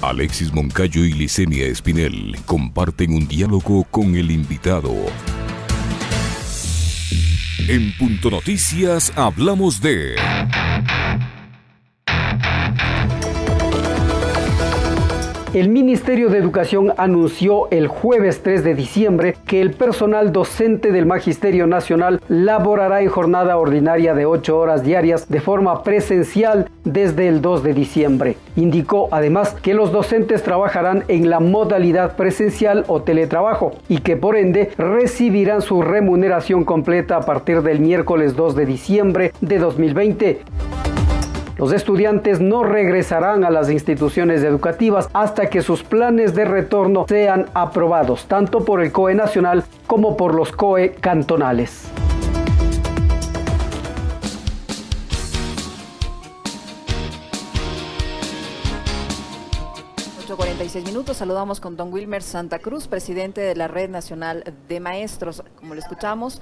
Alexis Moncayo y Licenia Espinel comparten un diálogo con el invitado. En Punto Noticias hablamos de... El Ministerio de Educación anunció el jueves 3 de diciembre que el personal docente del Magisterio Nacional laborará en jornada ordinaria de 8 horas diarias de forma presencial desde el 2 de diciembre. Indicó además que los docentes trabajarán en la modalidad presencial o teletrabajo y que por ende recibirán su remuneración completa a partir del miércoles 2 de diciembre de 2020. Los estudiantes no regresarán a las instituciones educativas hasta que sus planes de retorno sean aprobados, tanto por el COE nacional como por los COE cantonales. Minutos. Saludamos con don Wilmer Santa Cruz, presidente de la Red Nacional de Maestros. Como lo escuchamos,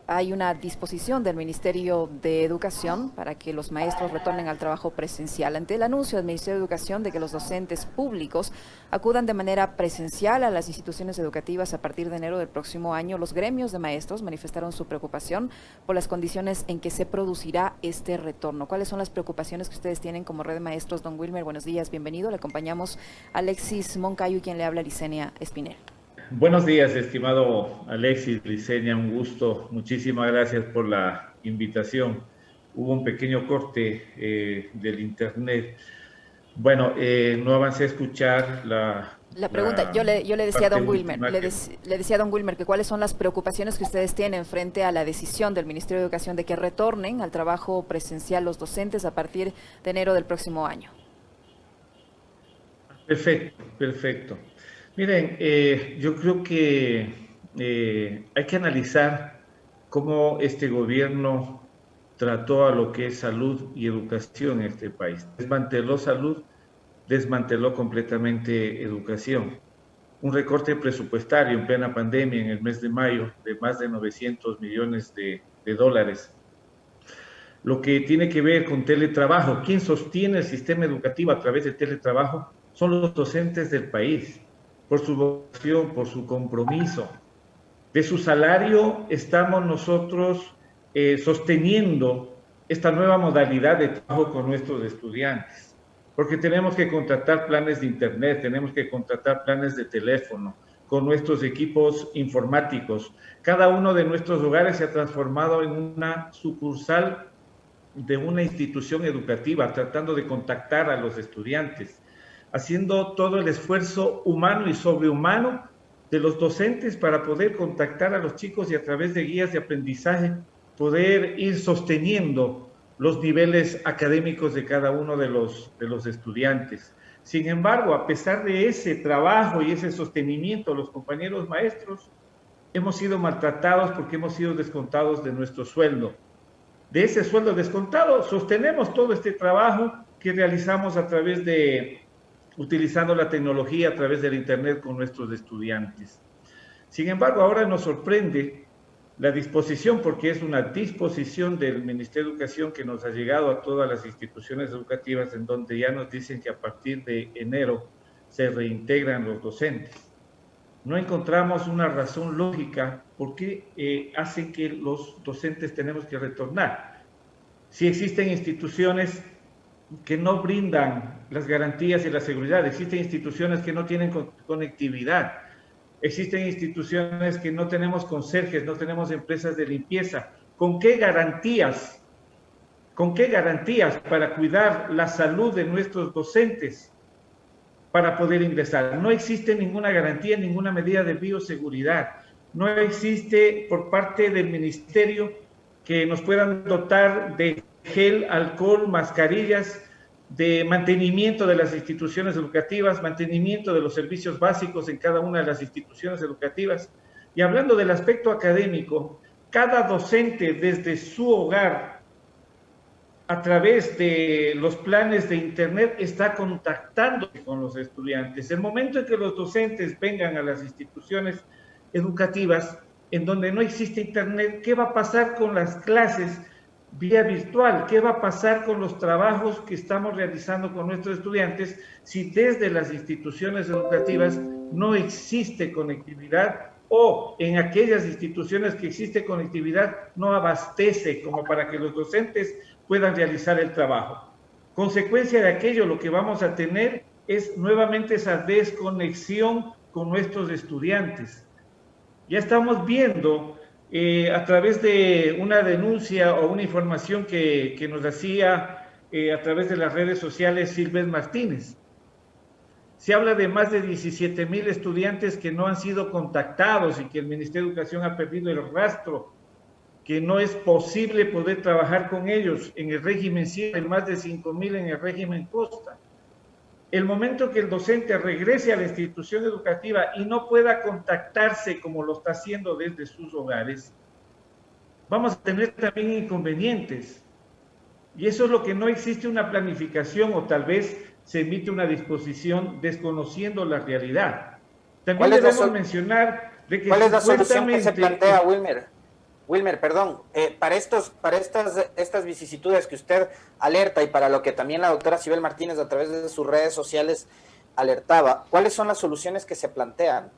hay una disposición del Ministerio de Educación para que los maestros retornen al trabajo presencial. Ante el anuncio del Ministerio de Educación de que los docentes públicos acudan de manera presencial a las instituciones educativas a partir de enero del próximo año, los gremios de maestros manifestaron su preocupación por las condiciones en que se producirá este retorno. ¿Cuáles son las preocupaciones que ustedes tienen como Red de Maestros? Don Wilmer, buenos días, bienvenido. Le acompañamos a Alexis Moncayo y quien le habla, Licenia Espinel. Buenos días, estimado Alexis, Licenia, un gusto. Muchísimas gracias por la invitación. Hubo un pequeño corte del internet. Bueno, no avancé a escuchar la pregunta. Yo le decía a don Wilmer, le decía a don Wilmer que cuáles son las preocupaciones que ustedes tienen frente a la decisión del Ministerio de Educación de que retornen al trabajo presencial los docentes a partir de enero del próximo año. Perfecto. Miren, yo creo que hay que analizar cómo este gobierno trató a lo que es salud y educación en este país. Desmanteló salud, desmanteló completamente educación. Un recorte presupuestario en plena pandemia en el mes de mayo de más de 900 millones de dólares. Lo que tiene que ver con teletrabajo, ¿quién sostiene el sistema educativo a través de teletrabajo? Son los docentes del país. Por su vocación, por su compromiso. De su salario estamos nosotros sosteniendo esta nueva modalidad de trabajo con nuestros estudiantes, porque tenemos que contratar planes de internet, tenemos que contratar planes de teléfono, con nuestros equipos informáticos. Cada uno de nuestros hogares se ha transformado en una sucursal de una institución educativa, tratando de contactar a los estudiantes, haciendo todo el esfuerzo humano y sobrehumano de los docentes para poder contactar a los chicos y a través de guías de aprendizaje poder ir sosteniendo los niveles académicos de cada uno de los estudiantes. Sin embargo, a pesar de ese trabajo y ese sostenimiento, los compañeros maestros hemos sido maltratados porque hemos sido descontados de nuestro sueldo. De ese sueldo descontado sostenemos todo este trabajo que realizamos a través de utilizando la tecnología a través del internet con nuestros estudiantes. Sin embargo, ahora nos sorprende la disposición, porque es una disposición del Ministerio de Educación que nos ha llegado a todas las instituciones educativas, en donde ya nos dicen que a partir de enero se reintegran los docentes. No encontramos una razón lógica por qué hacen que los docentes tenemos que retornar. Si existen instituciones que no brindan las garantías y la seguridad, existen instituciones que no tienen conectividad, existen instituciones que no tenemos conserjes, no tenemos empresas de limpieza. ¿Con qué garantías para cuidar la salud de nuestros docentes para poder ingresar? No existe ninguna garantía, ninguna medida de bioseguridad. No existe por parte del ministerio que nos puedan dotar de gel, alcohol, mascarillas, de mantenimiento de las instituciones educativas, mantenimiento de los servicios básicos en cada una de las instituciones educativas. Y hablando del aspecto académico, cada docente desde su hogar, a través de los planes de internet, está contactando con los estudiantes. El momento en que los docentes vengan a las instituciones educativas, en donde no existe internet, ¿qué va a pasar con las clases vía virtual. ¿Qué va a pasar con los trabajos que estamos realizando con nuestros estudiantes si desde las instituciones educativas no existe conectividad, o en aquellas instituciones que existe conectividad no abastece como para que los docentes puedan realizar el trabajo? Consecuencia de aquello, lo que vamos a tener es nuevamente esa desconexión con nuestros estudiantes. Ya estamos viendo a través de una denuncia o una información que nos hacía a través de las redes sociales Silves Martínez. Se habla de más de 17,000 estudiantes que no han sido contactados y que el Ministerio de Educación ha perdido el rastro, que no es posible poder trabajar con ellos en el régimen sierra, y más de 5,000 en el régimen costa. El momento que el docente regrese a la institución educativa y no pueda contactarse como lo está haciendo desde sus hogares, vamos a tener también inconvenientes. Y eso es lo que no existe una planificación, o tal vez se emite una disposición desconociendo la realidad. También debemos mencionar de que ¿cuál es la solución que se plantea, Wilmer, perdón, para estas vicisitudes que usted alerta y para lo que también la doctora Silves Martínez a través de sus redes sociales alertaba, ¿cuáles son las soluciones que se plantean?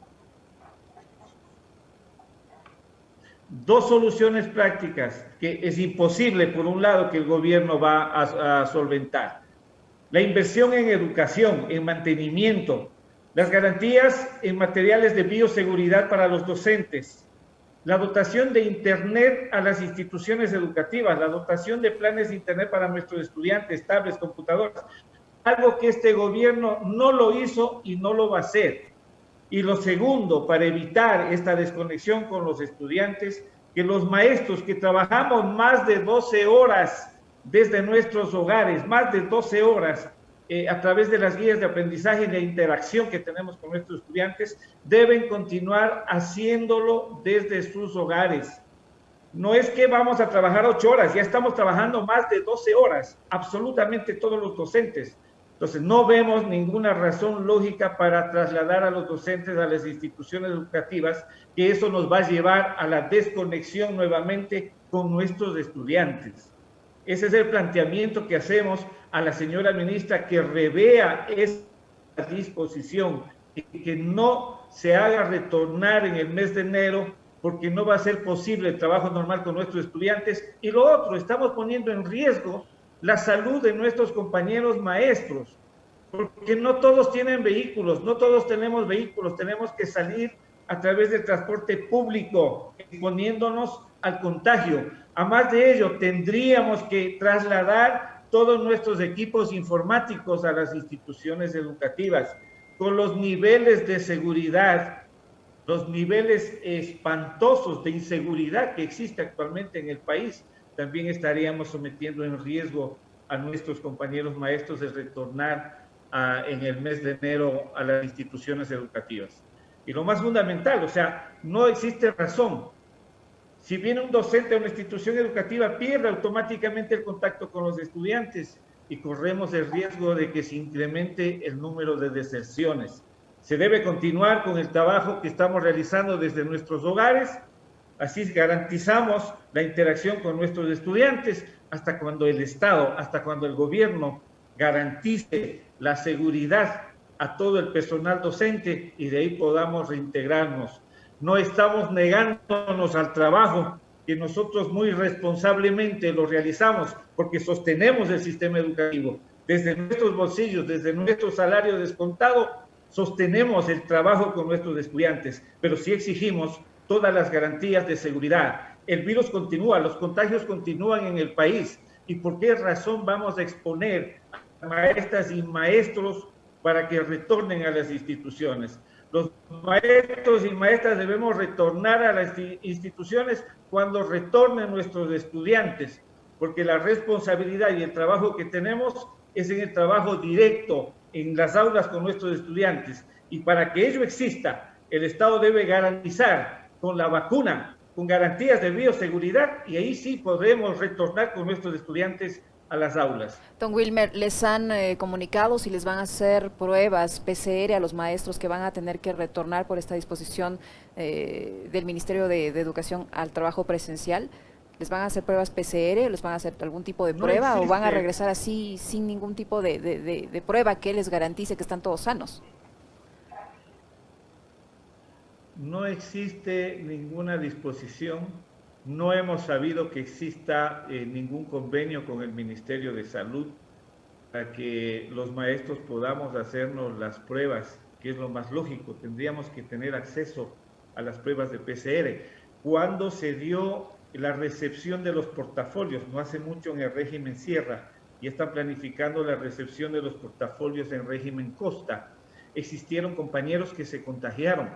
Dos soluciones prácticas que es imposible, por un lado, que el gobierno va a solventar. La inversión en educación, en mantenimiento, las garantías en materiales de bioseguridad para los docentes, la dotación de Internet a las instituciones educativas, la dotación de planes de Internet para nuestros estudiantes, tablets, computadoras, algo que este gobierno no lo hizo y no lo va a hacer. Y lo segundo, para evitar esta desconexión con los estudiantes, que los maestros que trabajamos más de 12 horas desde nuestros hogares, más de 12 horas, a través de las guías de aprendizaje y de interacción que tenemos con nuestros estudiantes, deben continuar haciéndolo desde sus hogares. No es que vamos a trabajar 8 horas, ya estamos trabajando más de 12 horas, absolutamente todos los docentes. Entonces, no vemos ninguna razón lógica para trasladar a los docentes a las instituciones educativas, que eso nos va a llevar a la desconexión nuevamente con nuestros estudiantes. Ese es el planteamiento que hacemos a la señora ministra, que revea esta disposición y que no se haga retornar en el mes de enero, porque no va a ser posible el trabajo normal con nuestros estudiantes. Y lo otro, estamos poniendo en riesgo la salud de nuestros compañeros maestros, porque no todos tienen vehículos, no todos tenemos vehículos, tenemos que salir a través del transporte público, exponiéndonos al contagio. A más de ello, tendríamos que trasladar todos nuestros equipos informáticos a las instituciones educativas, con los niveles de seguridad, los niveles espantosos de inseguridad que existe actualmente en el país. También estaríamos sometiendo en riesgo a nuestros compañeros maestros de retornar en el mes de enero a las instituciones educativas. Y lo más fundamental, o sea, no existe razón. Si viene un docente a una institución educativa, pierde automáticamente el contacto con los estudiantes y corremos el riesgo de que se incremente el número de deserciones. Se debe continuar con el trabajo que estamos realizando desde nuestros hogares. Así garantizamos la interacción con nuestros estudiantes hasta cuando el Estado, hasta cuando el gobierno garantice la seguridad a todo el personal docente y de ahí podamos reintegrarnos. No estamos negándonos al trabajo que nosotros muy responsablemente lo realizamos porque sostenemos el sistema educativo. Desde nuestros bolsillos, desde nuestro salario descontado, sostenemos el trabajo con nuestros estudiantes, pero sí exigimos todas las garantías de seguridad. El virus continúa, los contagios continúan en el país. ¿Y por qué razón vamos a exponer a maestras y maestros para que retornen a las instituciones? Los maestros y maestras debemos retornar a las instituciones cuando retornen nuestros estudiantes, porque la responsabilidad y el trabajo que tenemos es en el trabajo directo en las aulas con nuestros estudiantes. Y para que ello exista, el Estado debe garantizar con la vacuna, con garantías de bioseguridad, y ahí sí podremos retornar con nuestros estudiantes a las aulas. Don Wilmer, ¿les han comunicado si les van a hacer pruebas PCR a los maestros que van a tener que retornar por esta disposición del Ministerio de Educación al trabajo presencial? ¿Les van a hacer pruebas PCR? ¿Les van a hacer algún tipo de No prueba? ¿O van a existe. regresar así sin ningún tipo de prueba que les garantice que están todos sanos? No existe ninguna disposición, no hemos sabido que exista ningún convenio con el Ministerio de Salud para que los maestros podamos hacernos las pruebas, que es lo más lógico. Tendríamos que tener acceso a las pruebas de PCR. Cuando se dio la recepción de los portafolios, no hace mucho en el régimen Sierra, y están planificando la recepción de los portafolios en régimen Costa, existieron compañeros que se contagiaron,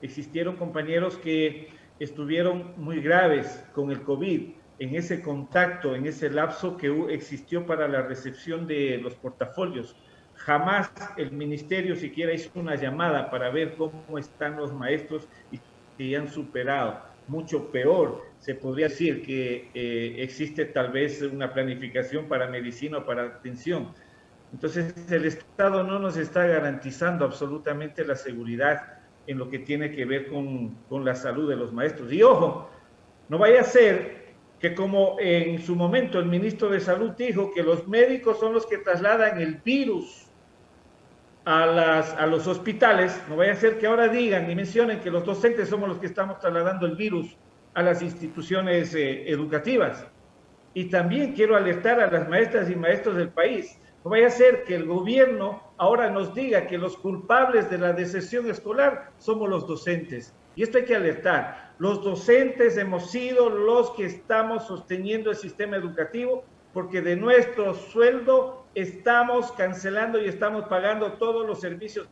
existieron compañeros que estuvieron muy graves con el COVID, en ese contacto, en ese lapso que existió para la recepción de los portafolios. Jamás el ministerio siquiera hizo una llamada para ver cómo están los maestros y si han superado. Mucho peor, se podría decir que existe tal vez una planificación para medicina o para atención. Entonces, el Estado no nos está garantizando absolutamente la seguridad en lo que tiene que ver con la salud de los maestros. Y ojo, no vaya a ser que como en su momento el ministro de Salud dijo que los médicos son los que trasladan el virus a los hospitales, no vaya a ser que ahora digan y mencionen que los docentes somos los que estamos trasladando el virus a las instituciones educativas. Y también quiero alertar a las maestras y maestros del país, no vaya a ser que el gobierno ahora nos diga que los culpables de la deserción escolar somos los docentes. Y esto hay que alertar. Los docentes hemos sido los que estamos sosteniendo el sistema educativo porque de nuestro sueldo estamos cancelando y estamos pagando todos los servicios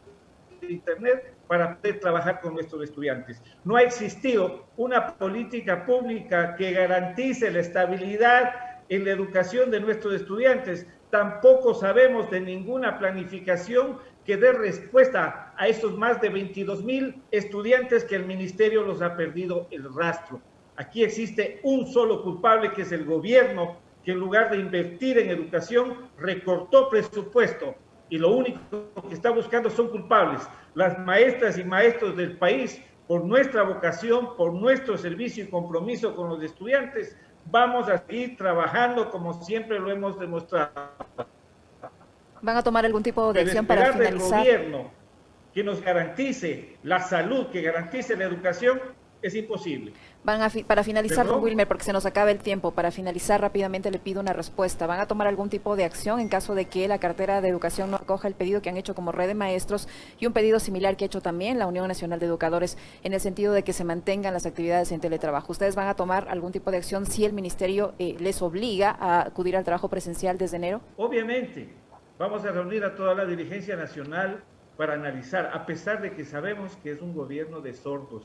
de Internet para poder trabajar con nuestros estudiantes. No ha existido una política pública que garantice la estabilidad en la educación de nuestros estudiantes. Tampoco sabemos de ninguna planificación que dé respuesta a esos más de 22,000 estudiantes que el ministerio los ha perdido el rastro. Aquí existe un solo culpable, que es el gobierno, que en lugar de invertir en educación, recortó presupuesto. Y lo único que está buscando son culpables. Las maestras y maestros del país, por nuestra vocación, por nuestro servicio y compromiso con los estudiantes, vamos a seguir trabajando como siempre lo hemos demostrado. ¿Van a tomar algún tipo de acción para Esperar finalizar? del gobierno que nos garantice la salud, que garantice la educación, es imposible. Para finalizar, ¿Perdón? don Wilmer, porque se nos acaba el tiempo, para finalizar rápidamente le pido una respuesta. ¿Van a tomar algún tipo de acción en caso de que la cartera de educación no acoja el pedido que han hecho como red de maestros y un pedido similar que ha hecho también la Unión Nacional de Educadores en el sentido de que se mantengan las actividades en teletrabajo? ¿Ustedes van a tomar algún tipo de acción si el ministerio les obliga a acudir al trabajo presencial desde enero? Obviamente, vamos a reunir a toda la dirigencia nacional para analizar, a pesar de que sabemos que es un gobierno de sordos,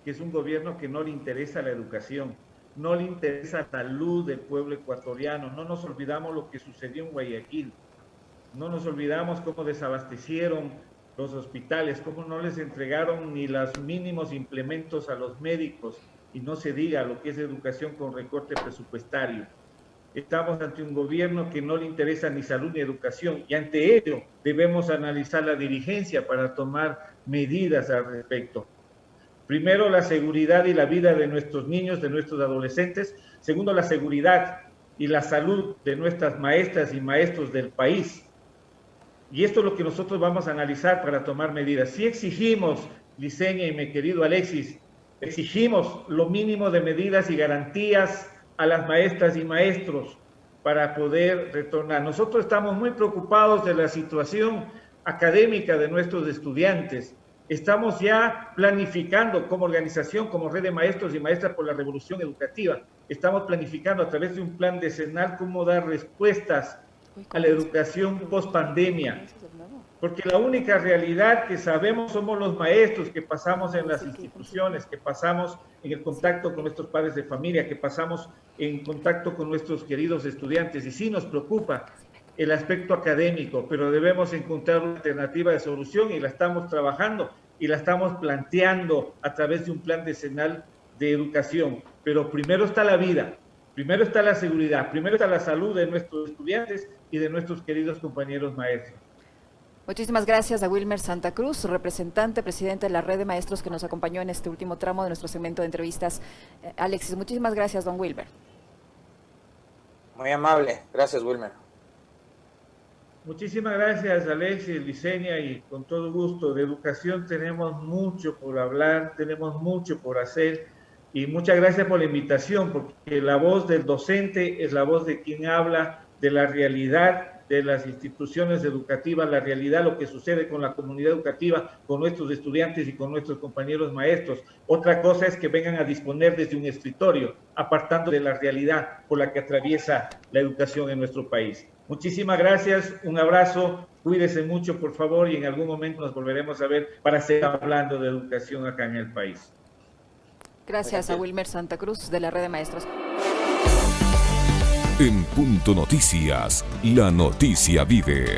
que es un gobierno que no le interesa la educación, no le interesa la salud del pueblo ecuatoriano. No nos olvidamos lo que sucedió en Guayaquil, no nos olvidamos cómo desabastecieron los hospitales, cómo no les entregaron ni los mínimos implementos a los médicos, y no se diga lo que es educación con recorte presupuestario. Estamos ante un gobierno que no le interesa ni salud ni educación, y ante ello debemos analizar la dirigencia para tomar medidas al respecto. Primero, la seguridad y la vida de nuestros niños, de nuestros adolescentes. Segundo, la seguridad y la salud de nuestras maestras y maestros del país. Y esto es lo que nosotros vamos a analizar para tomar medidas. Si exigimos, Liceña y mi querido Alexis, exigimos lo mínimo de medidas y garantías a las maestras y maestros para poder retornar. Nosotros estamos muy preocupados de la situación académica de nuestros estudiantes. Estamos ya planificando como organización, como red de maestros y maestras por la revolución educativa. Estamos planificando a través de un plan decenal cómo dar respuestas a la educación post pandemia. Porque la única realidad que sabemos somos los maestros que pasamos en las instituciones, que pasamos en el contacto con nuestros padres de familia, que pasamos en contacto con nuestros queridos estudiantes. Y sí nos preocupa el aspecto académico, pero debemos encontrar una alternativa de solución y la estamos trabajando y la estamos planteando a través de un plan decenal de educación. Pero primero está la vida, primero está la seguridad, primero está la salud de nuestros estudiantes y de nuestros queridos compañeros maestros. Muchísimas gracias a Wilmer Santa Cruz, representante, presidente de la Red de Maestros, que nos acompañó en este último tramo de nuestro segmento de entrevistas. Alexis, muchísimas gracias, don Wilmer. Muy amable. Gracias, Wilmer. Muchísimas gracias, Alexis, Licenia, y con todo gusto. De educación tenemos mucho por hablar, tenemos mucho por hacer, y muchas gracias por la invitación, porque la voz del docente es la voz de quien habla de la realidad de las instituciones educativas, la realidad, lo que sucede con la comunidad educativa, con nuestros estudiantes y con nuestros compañeros maestros. Otra cosa es que vengan a disponer desde un escritorio, apartando de la realidad por la que atraviesa la educación en nuestro país. Muchísimas gracias, un abrazo, cuídese mucho, por favor, y en algún momento nos volveremos a ver para seguir hablando de educación acá en el país. Gracias a Wilmer Santa Cruz de la Red de Maestros. En Punto Noticias, la noticia vive.